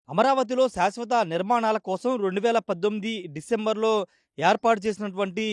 అమరావతిలో శాశ్వత నిర్మాణాల కోసం 2018 డిసెంబర్‌లో ఏర్పాటు చేసినటువంటి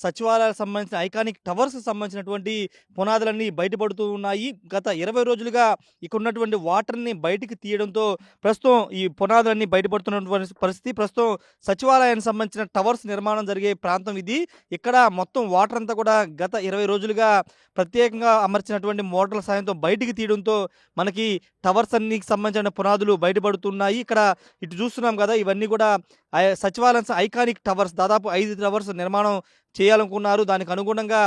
సచివాలయాలకు సంబంధించిన ఐకానిక్ టవర్స్‌కి సంబంధించినటువంటి పునాదులన్నీ బయటపడుతూ ఉన్నాయి. గత 20 రోజులుగా ఇక్కడున్నటువంటి వాటర్‌ని బయటికి తీయడంతో ప్రస్తుతం ఈ పునాదులన్నీ బయటపడుతున్నటువంటి పరిస్థితి. ప్రస్తుతం సచివాలయానికి సంబంధించిన టవర్స్ నిర్మాణం జరిగే ప్రాంతం ఇది. ఇక్కడ మొత్తం వాటర్ అంతా కూడా గత 20 రోజులుగా ప్రత్యేకంగా అమర్చినటువంటి మోటార్ల సాయంతో బయటికి తీయడంతో మనకి టవర్స్ అన్నికి సంబంధించిన పునాదులు బయటపడుతున్నాయి. ఇక్కడ ఇటు చూస్తున్నాం కదా! ఇవన్నీ కూడా సచివాలయం ఐకానిక్ టవర్స్ దాదాపు 5 టవర్స్ నిర్మాణం చేయాలనుకున్నారు. దానికి అనుగుణంగా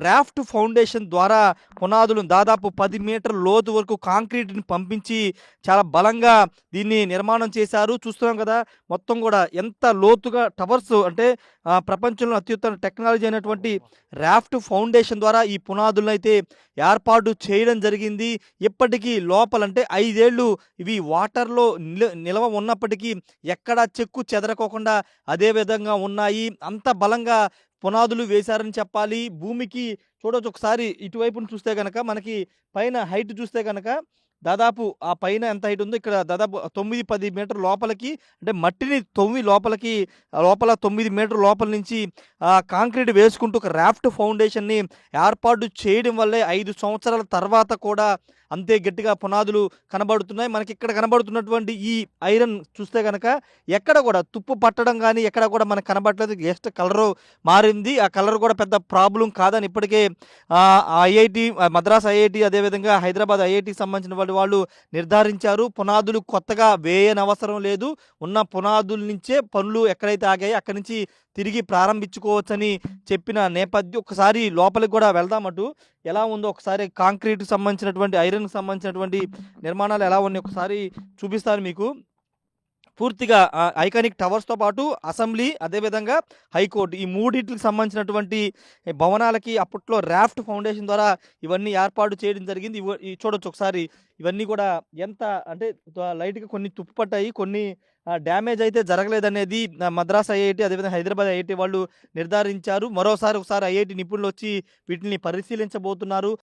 రాఫ్ట్ ఫౌండేషన్ ద్వారా పునాదులు దాదాపు 10 మీటర్ల లోతు వరకు కాంక్రీట్‌ని పంపించి చాలా బలంగా దీన్ని నిర్మాణం చేశారు. చూస్తున్నాం కదా! మొత్తం కూడా ఎంత లోతుగా టవర్స్ అంటే ప్రపంచంలో అత్యుత్తమ టెక్నాలజీ అయినటువంటి రాఫ్ట్ ఫౌండేషన్ ద్వారా ఈ పునాదులనైతే ఏర్పాటు చేయడం జరిగింది. ఇప్పటికీ లోపలంటే 5 ఏళ్ళు ఇవి వాటర్‌లో నిలవ ఉన్నప్పటికీ ఎక్కడా చెక్కు చెదరకోకుండా అదే విధంగా ఉన్నాయి. అంత బలంగా పునాదులు వేశారని చెప్పాలి. భూమికి చూడొచ్చు ఒకసారి ఇటువైపున చూస్తే గనక మనకి పైన హైట్ చూస్తే గనక దాదాపు ఆ పైన ఎంత హైట్ ఉందో ఇక్కడ దాదాపు 9, 10 మీటర్ల లోపలికి అంటే మట్టిని తవ్వి లోపలికి లోపల 9 మీటర్ల లోపల నుంచి కాంక్రీట్ వేసుకుంటూ ఒక రాఫ్ట్ ఫౌండేషన్‌ని ఏర్పాటు చేయడం వల్లే 5 సంవత్సరాల తర్వాత కూడా అంతే గట్టిగా పునాదులు కనబడుతున్నాయి. మనకి ఇక్కడ కనబడుతున్నటువంటి ఈ ఐరన్ చూస్తే గనక ఎక్కడ కూడా తుప్పు పట్టడం గానీ ఎక్కడ కూడా మనకు కనబడట్లేదు. జస్ట్ కలరు మారింది. ఆ కలర్ కూడా పెద్ద ప్రాబ్లమ్ కాదని ఇప్పటికే ఐఐటీ మద్రాస్ ఐఐటీ అదేవిధంగా హైదరాబాద్ ఐఐటీకి సంబంధించిన వాళ్ళు నిర్ధారించారు. పునాదులు కొత్తగా వేయనవసరం లేదు. ఉన్న పునాదుల నుంచే పనులు ఎక్కడైతే ఆగాయో అక్కడి నుంచి తిరిగి ప్రారంభించుకోవచ్చని చెప్పిన నేపథ్యం. ఒకసారి లోపలికి కూడా వెళ్దాం అటు. ఎలా ఉందో ఒకసారి కాంక్రీట్‌కి సంబంధించినటువంటి ఐరన్‌కి సంబంధించినటువంటి నిర్మాణాలు ఎలా ఉన్నాయి ఒకసారి చూపిస్తాను మీకు. పూర్తిగా ఐకానిక్ టవర్స్‌తో పాటు అసెంబ్లీ అదేవిధంగా హైకోర్టు ఈ మూడిట్లికి సంబంధించినటువంటి భవనాలకి అప్పట్లో రాఫ్ట్ ఫౌండేషన్ ద్వారా ఇవన్నీ ఏర్పాటు చేయడం జరిగింది. చూడొచ్చు ఒకసారి ఇవన్నీ కూడా ఎంత అంటే లైట్‌గా కొన్ని తుప్పు పట్టాయి. కొన్ని డ్యామేజ్ అయితే జరగలేదనేది మద్రాస్ ఐఐటీ అదేవిధంగా హైదరాబాద్ ఐఐటీ వాళ్ళు నిర్ధారించారు. ఒకసారి ఐఐటీ నిపుణులొచ్చి వీటిని పరిశీలించబోతున్నారు.